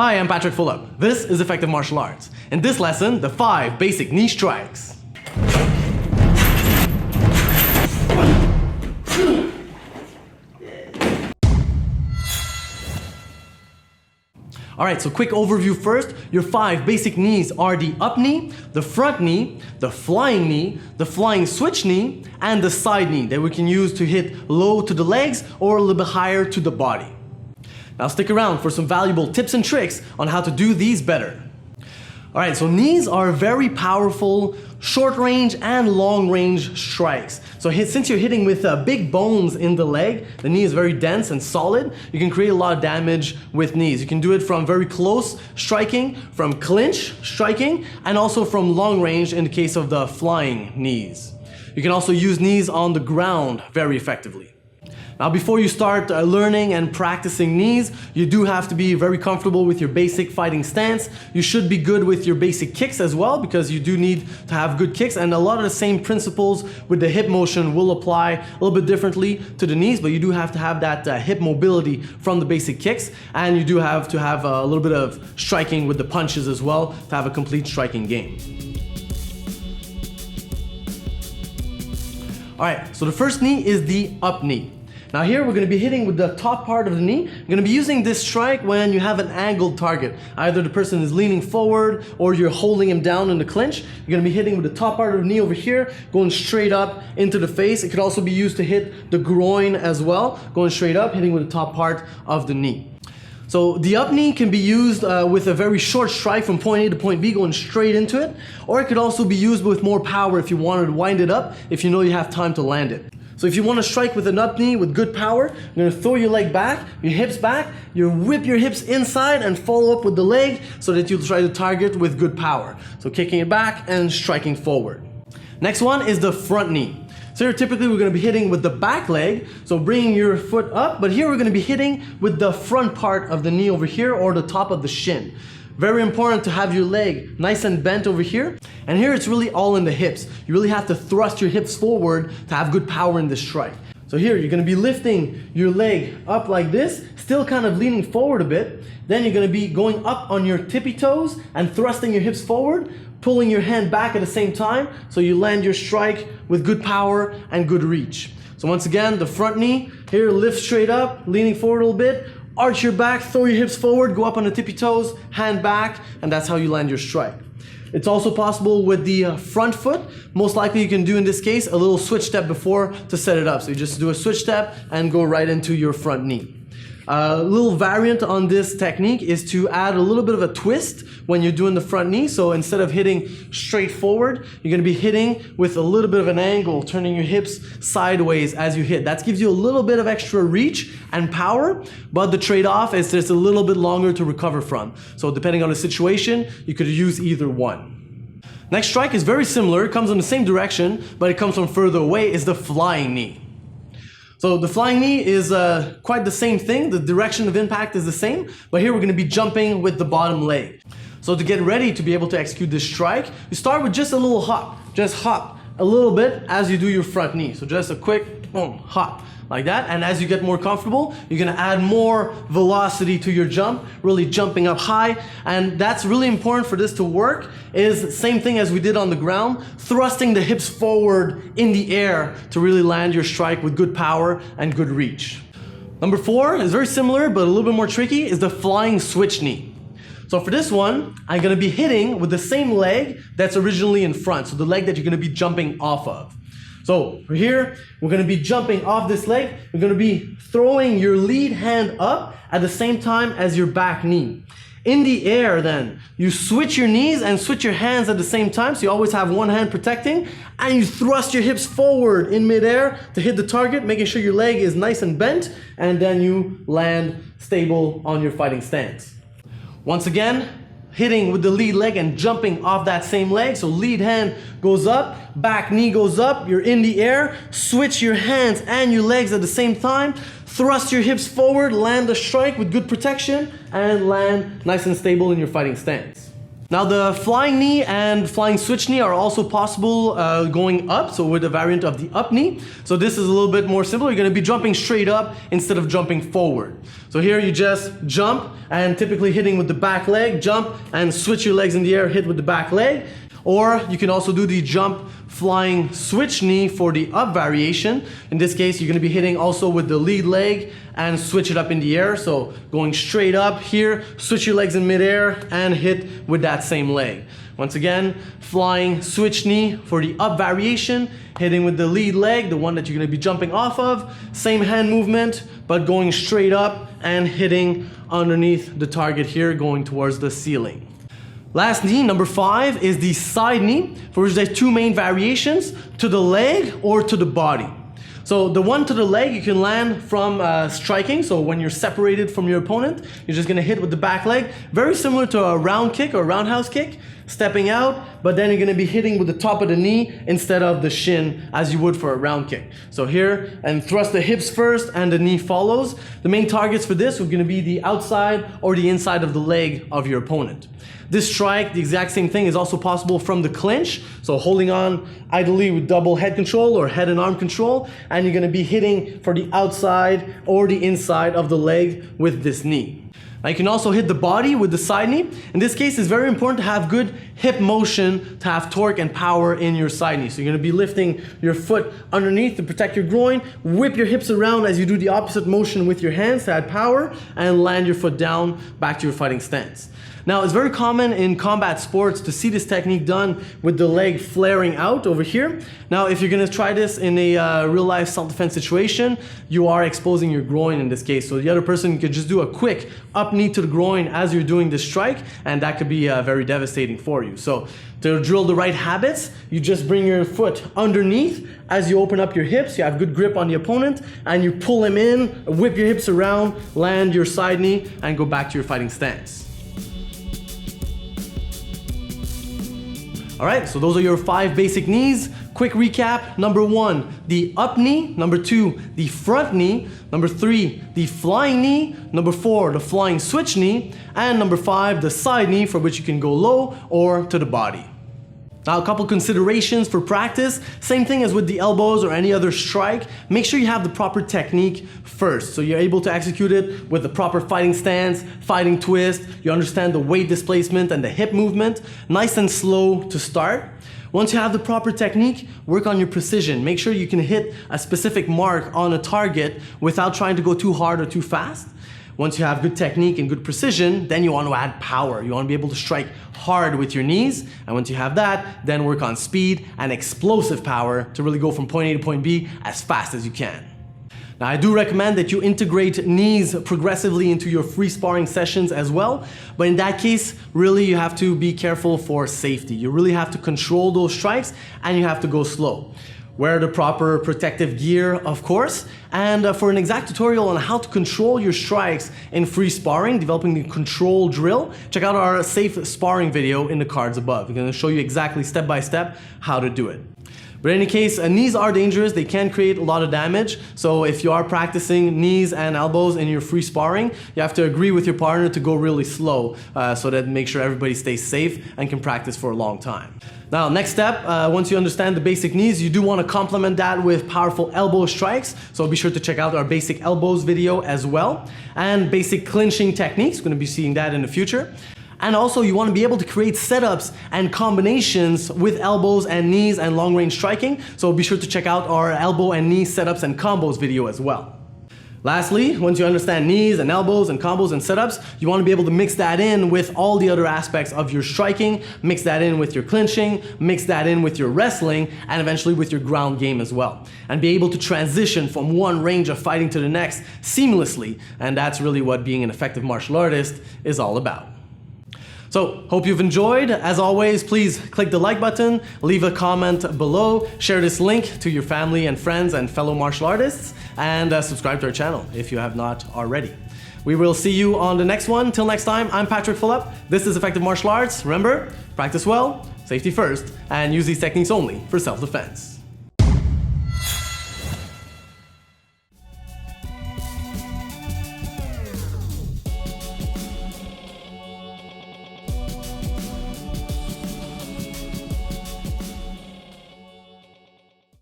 Hi, I'm Patrick Fulop. This is Effective Martial Arts. In this lesson, the 5 basic knee strikes. Alright, so quick overview first. Your 5 basic knees are the up knee, the front knee, the flying switch knee, and the side knee that we can use to hit low to the legs or a little bit higher to the body. Now stick around for some valuable tips and tricks on how to do these better. Alright, so knees are very powerful short range and long range strikes. So since you're hitting with big bones in the leg, the knee is very dense and solid, you can create a lot of damage with knees. You can do it from very close striking, from clinch striking, and also from long range in the case of the flying knees. You can also use knees on the ground very effectively. Now before you start learning and practicing knees, you do have to be very comfortable with your basic fighting stance. You should be good with your basic kicks as well, because you do need to have good kicks, and a lot of the same principles with the hip motion will apply a little bit differently to the knees, but you do have to have that hip mobility from the basic kicks, and you do have to have a little bit of striking with the punches as well to have a complete striking game. Alright, so the first knee is the up knee. Now here we're going to be hitting with the top part of the knee. You're going to be using this strike when you have an angled target. Either the person is leaning forward or you're holding him down in the clinch. You're going to be hitting with the top part of the knee over here, going straight up into the face. It could also be used to hit the groin as well, going straight up, hitting with the top part of the knee. So the up knee can be used with a very short strike from point A to point B, going straight into it. Or it could also be used with more power if you wanted to wind it up, if you know you have time to land it. So if you want to strike with an up knee with good power, you're going to throw your leg back, your hips back, you whip your hips inside and follow up with the leg so that you'll try to target with good power. So kicking it back and striking forward. Next one is the front knee. So here typically we're going to be hitting with the back leg, so bringing your foot up, but here we're going to be hitting with the front part of the knee over here or the top of the shin. Very important to have your leg nice and bent over here. And here it's really all in the hips. You really have to thrust your hips forward to have good power in this strike. So here you're going to be lifting your leg up like this, still kind of leaning forward a bit. Then you're going to be going up on your tippy toes and thrusting your hips forward, pulling your hand back at the same time so you land your strike with good power and good reach. So once again, the front knee, here lift straight up, leaning forward a little bit. Arch your back, throw your hips forward, go up on the tippy toes, hand back, and that's how you land your strike. It's also possible with the front foot. Most likely you can do in this case a little switch step before to set it up. So you just do a switch step and go right into your front knee. A little variant on this technique is to add a little bit of a twist when you're doing the front knee. So instead of hitting straight forward, you're going to be hitting with a little bit of an angle, turning your hips sideways as you hit. That gives you a little bit of extra reach and power, but the trade-off is just a little bit longer to recover from. So depending on the situation, you could use either one. Next strike is very similar. It comes in the same direction, but it comes from further away, is the flying knee. So the flying knee is quite the same thing. The direction of impact is the same, but here we're going to be jumping with the bottom leg. So to get ready to be able to execute this strike, you start with just a little hop. Just hop a little bit as you do your front knee. So just a quick boom, hop like that. And as you get more comfortable, you're going to add more velocity to your jump, really jumping up high. And that's really important for this to work, is the same thing as we did on the ground, thrusting the hips forward in the air to really land your strike with good power and good reach. Number 4 is very similar, but a little bit more tricky, is the flying switch knee. So for this one, I'm going to be hitting with the same leg that's originally in front, so the leg that you're going to be jumping off of. So here, we're going to be jumping off this leg. You're going to be throwing your lead hand up at the same time as your back knee. In the air then, you switch your knees and switch your hands at the same time, so you always have one hand protecting, and you thrust your hips forward in midair to hit the target, making sure your leg is nice and bent, and then you land stable on your fighting stance. Once again, hitting with the lead leg and jumping off that same leg. So lead hand goes up, back knee goes up, you're in the air, switch your hands and your legs at the same time, thrust your hips forward, land the strike with good protection, and land nice and stable in your fighting stance. Now the flying knee and flying switch knee are also possible going up, so with a variant of the up knee. So this is a little bit more simple. You're going to be jumping straight up instead of jumping forward. So here you just jump and typically hitting with the back leg, jump and switch your legs in the air, hit with the back leg. Or you can also do the jump flying switch knee for the up variation. In this case, you're going to be hitting also with the lead leg and switch it up in the air. So going straight up here, switch your legs in midair and hit with that same leg. Once again, flying switch knee for the up variation, hitting with the lead leg, the one that you're going to be jumping off of. Same hand movement, but going straight up and hitting underneath the target here, going towards the ceiling. Last knee, number 5, is the side knee, for which there's 2 main variations, to the leg or to the body. So the one to the leg, you can land from striking. So when you're separated from your opponent, you're just gonna hit with the back leg. Very similar to a round kick or roundhouse kick, stepping out, but then you're gonna be hitting with the top of the knee instead of the shin as you would for a round kick. So here, and thrust the hips first and the knee follows. The main targets for this are gonna be the outside or the inside of the leg of your opponent. This strike, the exact same thing, is also possible from the clinch. So holding on idly with double head control or head and arm control, and you're gonna be hitting for the outside or the inside of the leg with this knee. Now you can also hit the body with the side knee. In this case, it's very important to have good hip motion to have torque and power in your side knee. So you're gonna be lifting your foot underneath to protect your groin, whip your hips around as you do the opposite motion with your hands to add power, and land your foot down back to your fighting stance. Now, it's very common in combat sports to see this technique done with the leg flaring out over here. Now, if you're gonna try this in a real-life self-defense situation, you are exposing your groin in this case. So the other person could just do a quick up knee to the groin as you're doing this strike, and that could be very devastating for you. So to drill the right habits, you just bring your foot underneath as you open up your hips, you have good grip on the opponent, and you pull him in, whip your hips around, land your side knee, and go back to your fighting stance. All right, so those are your 5 basic knees. Quick recap: number 1, the up knee; number 2, the front knee; number 3, the flying knee; number 4, the flying switch knee; and number 5, the side knee, for which you can go low or to the body. Now, a couple considerations for practice. Same thing as with the elbows or any other strike. Make sure you have the proper technique first, so you're able to execute it with the proper fighting stance, fighting twist. You understand the weight displacement and the hip movement. Nice and slow to start. Once you have the proper technique, work on your precision. Make sure you can hit a specific mark on a target without trying to go too hard or too fast. Once you have good technique and good precision, then you want to add power. You want to be able to strike hard with your knees. And once you have that, then work on speed and explosive power to really go from point A to point B as fast as you can. Now, I do recommend that you integrate knees progressively into your free sparring sessions as well. But in that case, really you have to be careful for safety. You really have to control those strikes and you have to go slow. Wear the proper protective gear, of course. And for an exact tutorial on how to control your strikes in free sparring, developing the control drill, check out our safe sparring video in the cards above. We're gonna show you exactly step by step how to do it. But in any case, knees are dangerous. They can create a lot of damage. So if you are practicing knees and elbows in your free sparring, you have to agree with your partner to go really slow so that make sure everybody stays safe and can practice for a long time. Now, next step, once you understand the basic knees, you do want to complement that with powerful elbow strikes. So be sure to check out our basic elbows video as well. And basic clinching techniques, we're going to be seeing that in the future. And also you want to be able to create setups and combinations with elbows and knees and long range striking. So be sure to check out our elbow and knee setups and combos video as well. Lastly, once you understand knees and elbows and combos and setups, you want to be able to mix that in with all the other aspects of your striking, mix that in with your clinching, mix that in with your wrestling, and eventually with your ground game as well. And be able to transition from one range of fighting to the next seamlessly. And that's really what being an effective martial artist is all about. So, hope you've enjoyed. As always, please click the like button, leave a comment below, share this link to your family and friends and fellow martial artists, and subscribe to our channel if you have not already. We will see you on the next one. Till next time, I'm Patrick Phillip. This is Effective Martial Arts. Remember, practice well, safety first, and use these techniques only for self-defense.